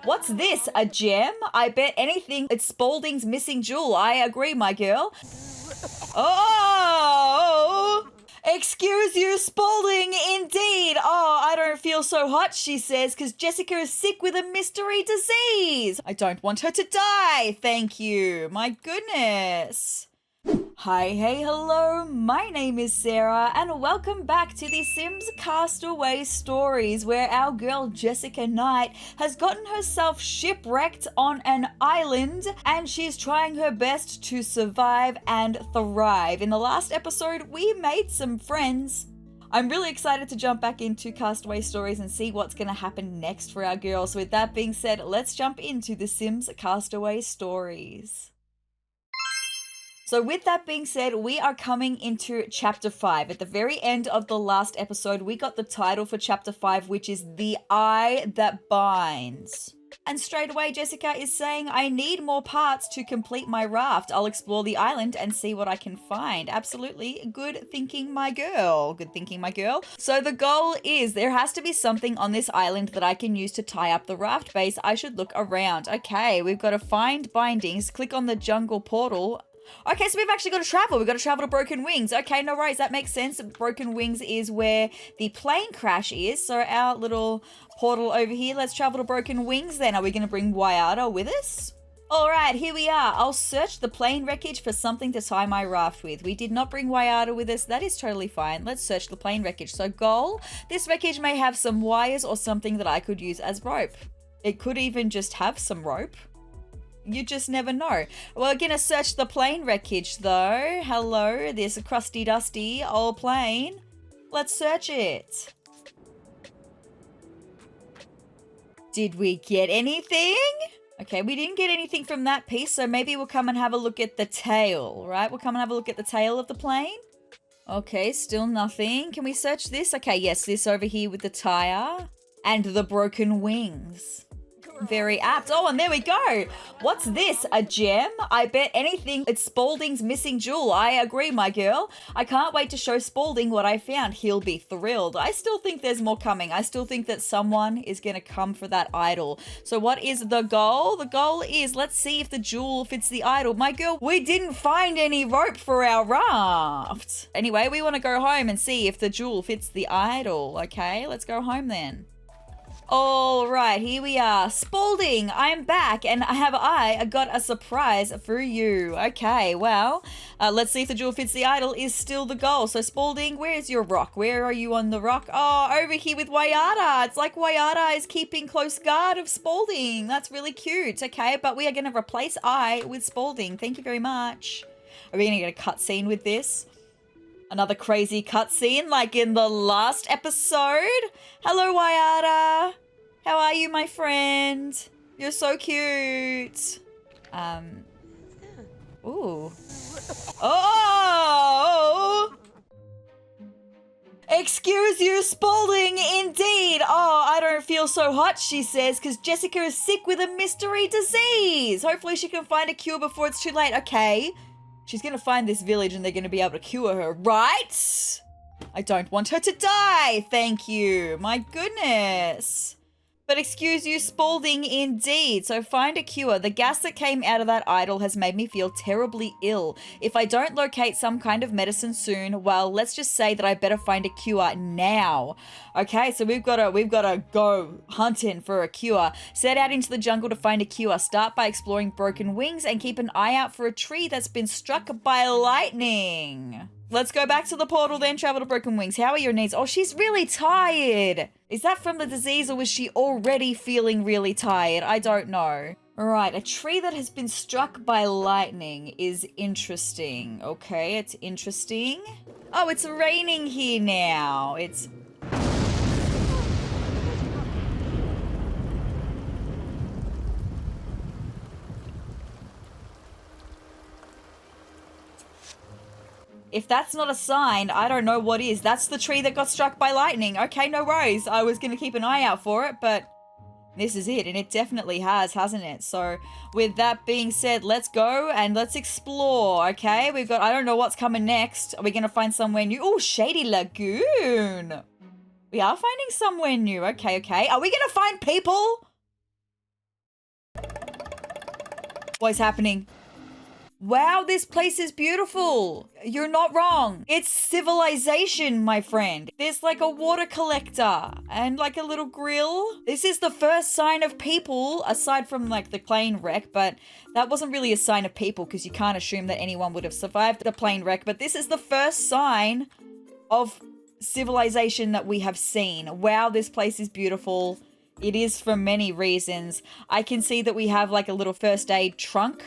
What's this, a gem? I bet anything it's Spaulding's missing jewel. I agree, my girl. Oh! Excuse you, Spaulding, indeed. Oh, I don't feel so hot, she says, because Jessica is sick with a mystery disease. I don't want her to die, thank you. My goodness. Hi, hey, hello, my name is Sarah, and welcome back to the Sims Castaway Stories, where our girl Jessica Knight has gotten herself shipwrecked on an island, and she's trying her best to survive and thrive. In the last episode, we made some friends. I'm really excited to jump back into Castaway Stories and see what's going to happen next for our girl. So with that being said, let's jump into the Sims Castaway Stories. So with that being said, we are coming into Chapter 5. At the very end of the last episode, we got the title for Chapter 5, which is The Eye That Binds. And straight away, Jessica is saying, I need more parts to complete my raft. I'll explore the island and see what I can find. Absolutely. Good thinking, my girl. Good thinking, my girl. So the goal is there has to be something on this island that I can use to tie up the raft base. I should look around. Okay, we've got to find bindings. Click on the jungle portal. Okay, so we've actually got to travel. We've got to travel to Broken Wings. Okay, no worries. That makes sense. Broken Wings is where the plane crash is. So our little portal over here. Let's travel to Broken Wings then. Are we going to bring Wyatta with us? All right, here we are. I'll search the plane wreckage for something to tie my raft with. We did not bring Wyatta with us. That is totally fine. Let's search the plane wreckage. So goal, this wreckage may have some wires or something that I could use as rope. It could even just have some rope. You just never know. We're gonna search the plane wreckage though. Hello, there's a crusty dusty old plane. Let's search it. Did we get anything? Okay, we didn't get anything from that piece, so maybe we'll come and have a look at the tail, right? We'll come and have a look at the tail of the plane. Okay, still nothing. Can we search this? Okay, yes, this over here with the tire and the broken wings. Very apt. Oh, and there we go. What's this? A gem? I bet anything it's Spaulding's missing jewel. I agree, my girl. I can't wait to show Spaulding what I found. He'll be thrilled. I still think there's more coming. I still think that someone is going to come for that idol. So what is the goal? The goal is let's see if the jewel fits the idol. My girl, we didn't find any rope for our raft. Anyway, we want to go home and see if the jewel fits the idol. Okay, let's go home then. All right, here we are. Spaulding, I'm back, and I got a surprise for you. Okay, well, let's see if the jewel fits the idol is still the goal. So Spaulding, where's your rock? Where are you on the rock? Oh, over here with Wyatta. It's like Wyatta is keeping close guard of Spaulding. That's really cute. Okay, but we are going to replace I with Spaulding. Thank you very much. Are we going to get a cutscene with this? Another crazy cutscene like in the last episode. Hello, Wyatta. How are you, my friend? You're so cute. Ooh. Oh! Excuse you, Spaulding, indeed. Oh, I don't feel so hot, she says, because Jessica is sick with a mystery disease. Hopefully she can find a cure before it's too late. Okay. She's going to find this village and they're going to be able to cure her, right? I don't want her to die, thank you. My goodness. But excuse you, Spaulding, indeed. So find a cure. The gas that came out of that idol has made me feel terribly ill. If I don't locate some kind of medicine soon, well, let's just say that I better find a cure now. Okay, so we've got to go hunting for a cure. Set out into the jungle to find a cure. Start by exploring Broken Wings and keep an eye out for a tree that's been struck by lightning. Let's go back to the portal then, travel to Broken Wings. How are your knees? Oh, she's really tired. Is that from the disease or was she already feeling really tired? I don't know. All right, a tree that has been struck by lightning is interesting. Okay, it's interesting. Oh, it's raining here now. It's... If that's not a sign, I don't know what is. That's the tree that got struck by lightning. Okay, no worries. I was going to keep an eye out for it, but this is it. And it definitely has, hasn't it? So with that being said, let's go and let's explore, okay? We've got, I don't know what's coming next. Are we going to find somewhere new? Oh, Shady Lagoon. We are finding somewhere new. Okay, okay. Are we going to find people? What's happening? Wow, this place is beautiful. You're not wrong. It's civilization, my friend. There's like a water collector and like a little grill. This is the first sign of people, aside from like the plane wreck, but that wasn't really a sign of people because you can't assume that anyone would have survived the plane wreck. But this is the first sign of civilization that we have seen. Wow, this place is beautiful. It is for many reasons. I can see that we have like a little first aid trunk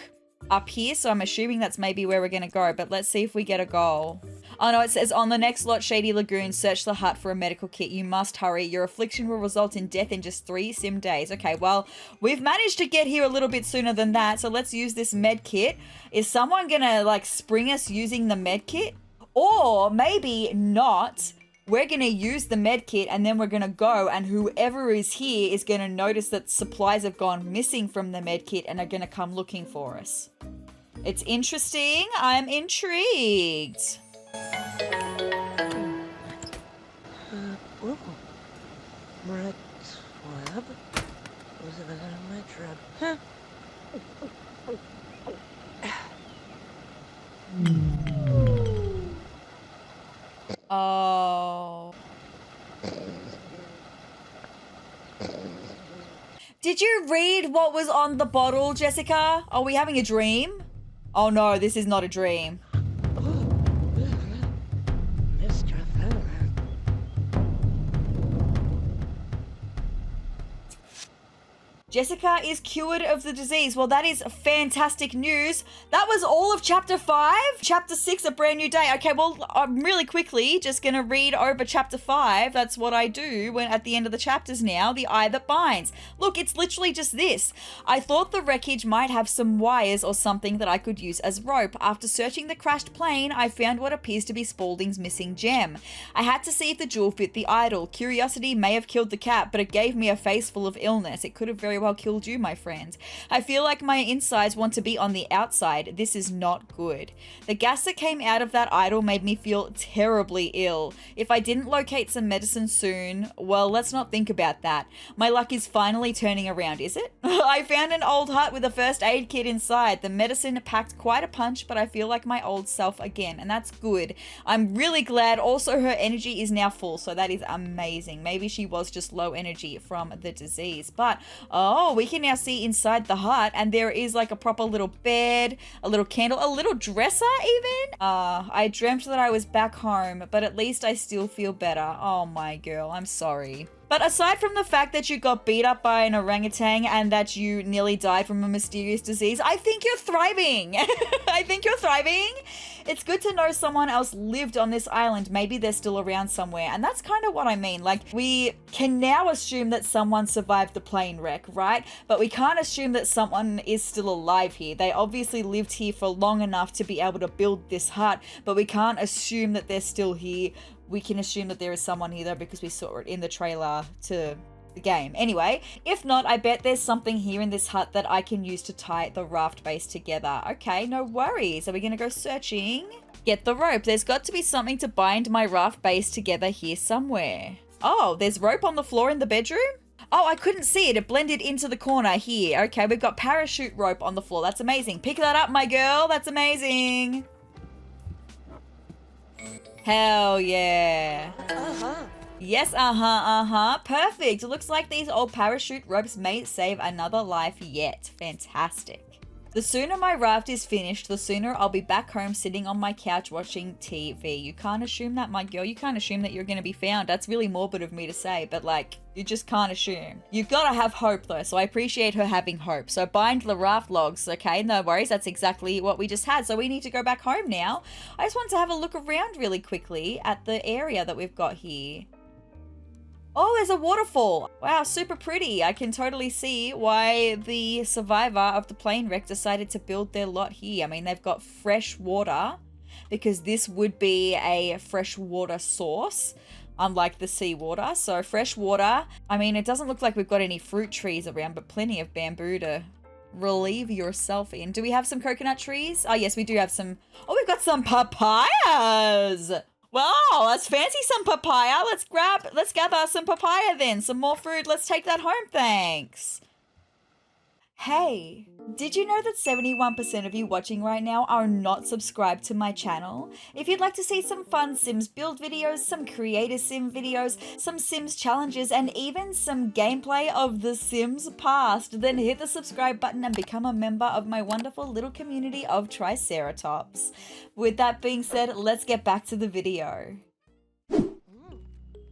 up here, so I'm assuming that's maybe where we're gonna go, but let's see if we get a goal. Oh no, it says on the next lot, Shady Lagoon, search the hut for a medical kit. You must hurry. Your affliction will result in death in just 3 sim days. Okay, well, we've managed to get here a little bit sooner than that, so let's use this med kit. Is someone gonna like spring us using the med kit? Or maybe not. We're going to use the med kit and then we're going to go, and whoever is here is going to notice that supplies have gone missing from the med kit and are going to come looking for us. It's interesting. I'm intrigued. Red web? Was it my trap? Huh? Oh. Did you read what was on the bottle, Jessica? Are we having a dream? Oh no, this is not a dream. Mr. Feather. Jessica is cured of the disease. Well, that is fantastic news. That was all of chapter 5. Chapter 6, a brand new day. Okay, well, I'm really quickly just going to read over chapter 5. That's what I do when at the end of the chapters now. The eye that binds. Look, it's literally just this. I thought the wreckage might have some wires or something that I could use as rope. After searching the crashed plane, I found what appears to be Spaulding's missing gem. I had to see if the jewel fit the idol. Curiosity may have killed the cat, but it gave me a face full of illness. It could have very well killed you, my friend. I feel like my insides want to be on the outside. This is not good. The gas that came out of that idol made me feel terribly ill. If I didn't locate some medicine soon, well, let's not think about that. My luck is finally turning around, is it? I found an old hut with a first aid kit inside. The medicine packed quite a punch, but I feel like my old self again, and that's good. I'm really glad. Also, her energy is now full, so that is amazing. Maybe she was just low energy from the disease, but oh, we can now see inside the hut, and there is like a proper little bed, a little candle, a little dresser even. I dreamt that I was back home, but at least I still feel better. Oh my girl, I'm sorry. But aside from the fact that you got beat up by an orangutan and that you nearly died from a mysterious disease, I think you're thriving. I think you're thriving. It's good to know someone else lived on this island. Maybe they're still around somewhere. And that's kind of what I mean. Like, we can now assume that someone survived the plane wreck, right? But we can't assume that someone is still alive here. They obviously lived here for long enough to be able to build this hut, but we can't assume that they're still here. We can assume that there is someone here though because we saw it in the trailer to the game. Anyway, if not, I bet there's something here in this hut that I can use to tie the raft base together. Okay, no worries. Are we gonna go searching? Get the rope. There's got to be something to bind my raft base together here somewhere. Oh, there's rope on the floor in the bedroom? Oh, I couldn't see it. It blended into the corner here. Okay, we've got parachute rope on the floor. That's amazing. Pick that up, my girl. That's amazing. Hell yeah. Yes, perfect. It looks like these old parachute ropes may save another life yet. Fantastic. The sooner my raft is finished, the sooner I'll be back home sitting on my couch watching TV. You can't assume that, my girl. You can't assume that you're going to be found. That's really morbid of me to say, but like, you just can't assume. You've got to have hope though, so I appreciate her having hope. So bind the raft logs, okay? No worries, that's exactly what we just had. So we need to go back home now. I just want to have a look around really quickly at the area that we've got here. Oh, there's a waterfall. Wow, super pretty. I can totally see why the survivor of the plane wreck decided to build their lot here. I mean, they've got fresh water because this would be a freshwater source, unlike the seawater. So fresh water. I mean, it doesn't look like we've got any fruit trees around, but plenty of bamboo to relieve yourself in. Do we have some coconut trees? Oh, yes, we do have some. Oh, we've got some papayas. Wow, let's fancy some papaya. Let's gather some papaya then. Some more fruit. Let's take that home, thanks. Hey, did you know that 71% of you watching right now are not subscribed to my channel? If you'd like to see some fun Sims build videos, some creator sim videos, some Sims challenges, and even some gameplay of The Sims past, then hit the subscribe button and become a member of my wonderful little community of Triceratops. With that being said, let's get back to the video. You're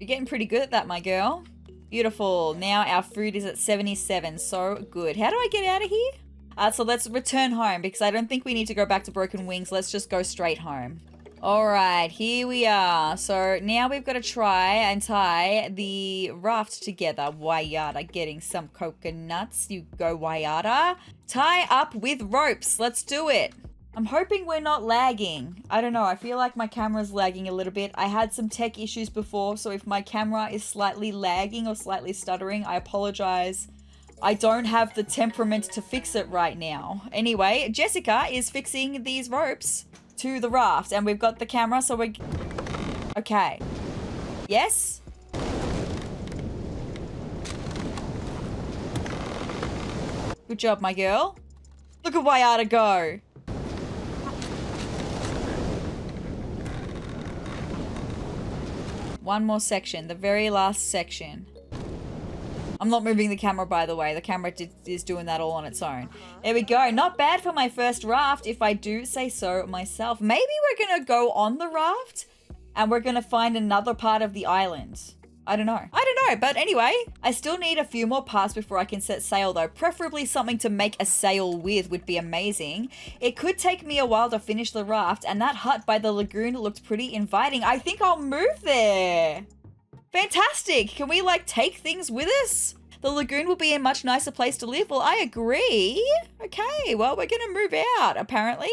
getting pretty good at that, my girl. Beautiful. Now our food is at 77. So good. How do I get out of here? So let's return home because I don't think we need to go back to Broken Wings. Let's just go straight home. All right, here we are. So now we've got to try and tie the raft together. Wayada, getting some coconuts. You go, Wayada. Tie up with ropes. Let's do it. I'm hoping we're not lagging. I don't know, I feel like my camera's lagging a little bit. I had some tech issues before, so if my camera is slightly lagging or slightly stuttering, I apologize. I don't have the temperament to fix it right now. Anyway, Jessica is fixing these ropes to the raft, and we've got the camera, so we're... Okay. Yes? Good job, my girl. Look at Wayada go. One more section, the very last section. I'm not moving the camera, by the way. The camera is doing that all on its own. There we go. Not bad for my first raft, if I do say so myself. Maybe we're going to go on the raft and we're going to find another part of the island. I don't know. But anyway, I still need a few more parts before I can set sail though. Preferably something to make a sail with would be amazing. It could take me a while to finish the raft, and that hut by the lagoon looked pretty inviting. I think I'll move there. Fantastic. Can we like take things with us? The lagoon will be a much nicer place to live. Well, I agree. Okay, well, we're gonna move out apparently.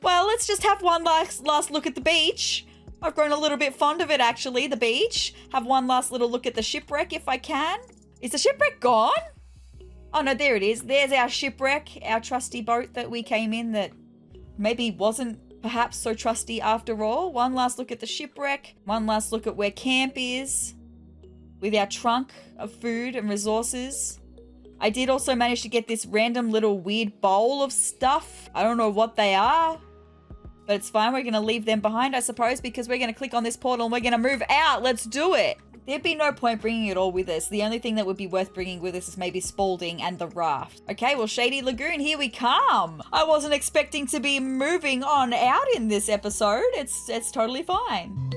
Well, let's just have one last look at the beach. I've grown a little bit fond of it, actually, the beach. Have one last little look at the shipwreck if I can. Is the shipwreck gone? Oh, no, there it is. There's our shipwreck, our trusty boat that we came in that maybe wasn't perhaps so trusty after all. One last look at the shipwreck. One last look at where camp is with our trunk of food and resources. I did also manage to get this random little weird bowl of stuff. I don't know what they are. But it's fine, we're going to leave them behind, I suppose, because we're going to click on this portal and we're going to move out. Let's do it. There'd be no point bringing it all with us. The only thing that would be worth bringing with us is maybe Spaulding and the raft. Okay, well, Shady Lagoon, here we come. I wasn't expecting to be moving on out in this episode. It's totally fine.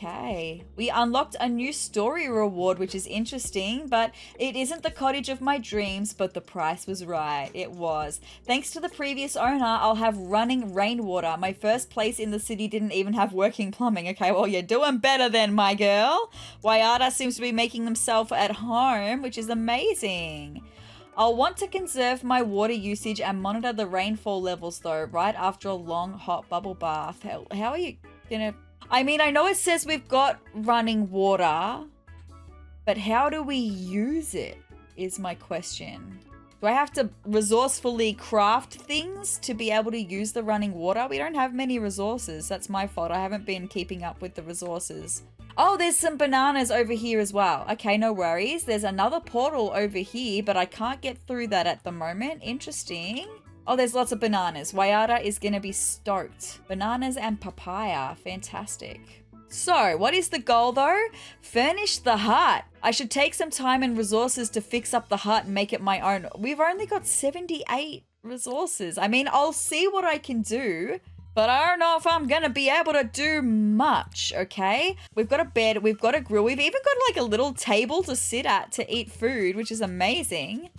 Okay, we unlocked a new story reward, which is interesting, but it isn't the cottage of my dreams, but the price was right. It was. Thanks to the previous owner, I'll have running rainwater. My first place in the city didn't even have working plumbing. Okay, well, you're doing better then, my girl. Wayada seems to be making himself at home, which is amazing. I'll want to conserve my water usage and monitor the rainfall levels, though, right after a long, hot bubble bath. How are you gonna... I mean, I know it says we've got running water, but how do we use it is my question. Do I have to resourcefully craft things to be able to use the running water? We don't have many resources. That's my fault. I haven't been keeping up with the resources. Oh, there's some bananas over here as well. Okay, no worries. There's another portal over here, but I can't get through that at the moment. Interesting. Oh, there's lots of bananas. Wayada is going to be stoked. Bananas and papaya. Fantastic. So, what is the goal though? Furnish the hut. I should take some time and resources to fix up the hut and make it my own. We've only got 78 resources. I mean, I'll see what I can do, but I don't know if I'm going to be able to do much, okay? We've got a bed, we've got a grill, we've even got like a little table to sit at to eat food, which is amazing.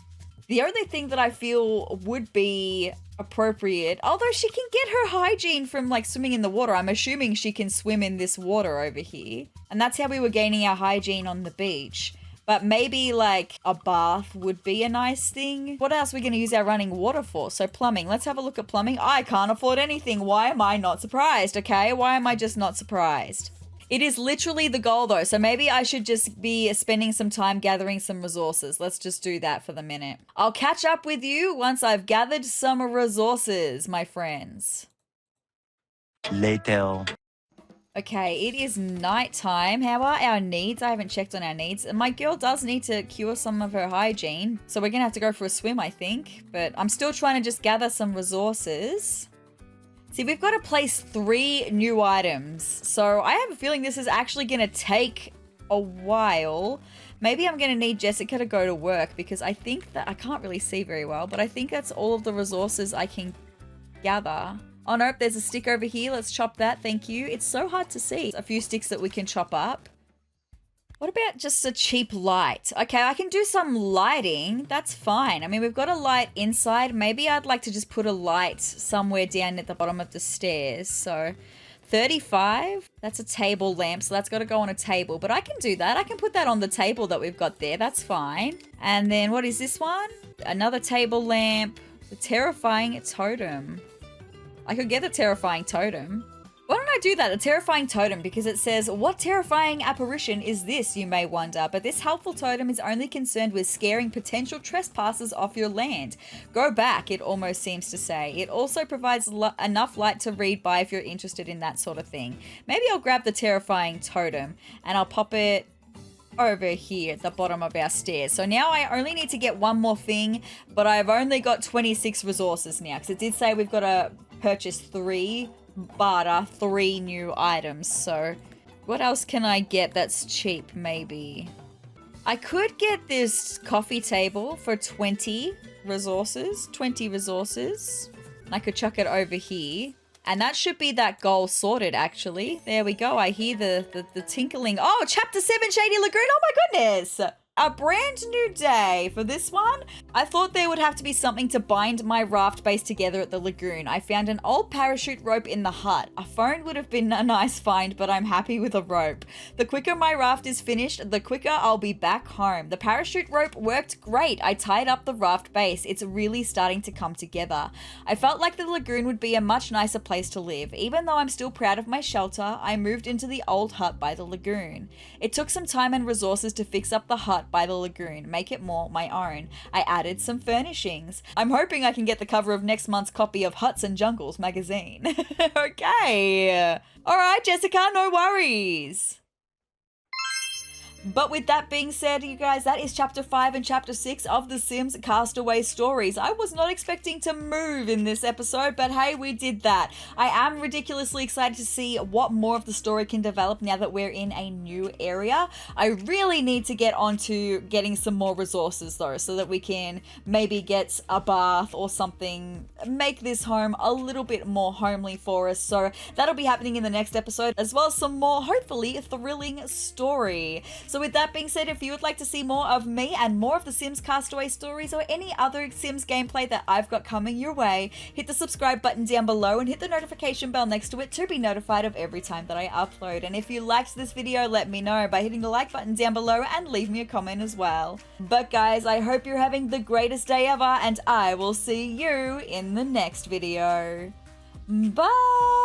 The only thing that I feel would be appropriate, although she can get her hygiene from like swimming in the water. I'm assuming she can swim in this water over here. And that's how we were gaining our hygiene on the beach. But maybe like a bath would be a nice thing. What else are we going to use our running water for? So plumbing. Let's have a look at plumbing. I can't afford anything. Why am I not surprised? Okay, why am I just not surprised? It is literally the goal though, so maybe I should just be spending some time gathering some resources. Let's just do that for the minute. I'll catch up with you once I've gathered some resources, my friends. Later. Okay, it is nighttime. How are our needs? I haven't checked on our needs. My girl does need to cure some of her hygiene, so we're gonna have to go for a swim, I think. But I'm still trying to just gather some resources. See, we've got to place 3 new items, so I have a feeling this is actually gonna take a while. Maybe I'm gonna need Jessica to go to work because I think that I can't really see very well, but I think that's all of the resources I can gather. Oh nope, there's a stick over here. Let's chop that. Thank you. It's so hard to see. A few sticks that we can chop up. What about just a cheap light? Okay, I can do some lighting. That's fine. I mean, we've got a light inside. Maybe I'd like to just put a light somewhere down at the bottom of the stairs. So 35. That's a table lamp. So that's got to go on a table. But I can do that. I can put that on the table that we've got there. That's fine. And then what is this one? Another table lamp. The terrifying totem. I could get the terrifying totem. Why don't I do that? The terrifying totem, because it says, what terrifying apparition is this, you may wonder, but this helpful totem is only concerned with scaring potential trespassers off your land. Go back, it almost seems to say. It also provides enough light to read by if you're interested in that sort of thing. Maybe I'll grab the terrifying totem and I'll pop it over here at the bottom of our stairs. So now I only need to get one more thing, but I've only got 26 resources now, because it did say we've got to purchase 3 barter 3 new items. So what else can I get that's cheap? Maybe I could get this coffee table for 20 resources. I could chuck it over here, and that should be that goal sorted. Actually, there we go. I hear the tinkling. Oh, chapter 7, Shady Lagoon. Oh my goodness, a brand new day for this one. I thought there would have to be something to bind my raft base together at the lagoon. I found an old parachute rope in the hut. A phone would have been a nice find, but I'm happy with a rope. The quicker my raft is finished, the quicker I'll be back home. The parachute rope worked great. I tied up the raft base. It's really starting to come together. I felt like the lagoon would be a much nicer place to live. Even though I'm still proud of my shelter, I moved into the old hut by the lagoon. It took some time and resources to fix up the hut by the lagoon, make it more my own. I added some furnishings. I'm hoping I can get the cover of next month's copy of Huts and Jungles magazine. Okay. All right, Jessica, no worries. But with that being said, you guys, that is chapter 5 and chapter 6 of the Sims Castaway Stories. I was not expecting to move in this episode, but hey, we did that. I am ridiculously excited to see what more of the story can develop now that we're in a new area. I really need to get onto getting some more resources though, so that we can maybe get a bath or something, make this home a little bit more homely for us. So that'll be happening in the next episode, as well as some more, hopefully, thrilling story. So with that being said, if you would like to see more of me and more of the Sims Castaway Stories or any other Sims gameplay that I've got coming your way, hit the subscribe button down below and hit the notification bell next to it to be notified of every time that I upload. And if you liked this video, let me know by hitting the like button down below and leave me a comment as well. But guys, I hope you're having the greatest day ever, and I will see you in the next video. Bye!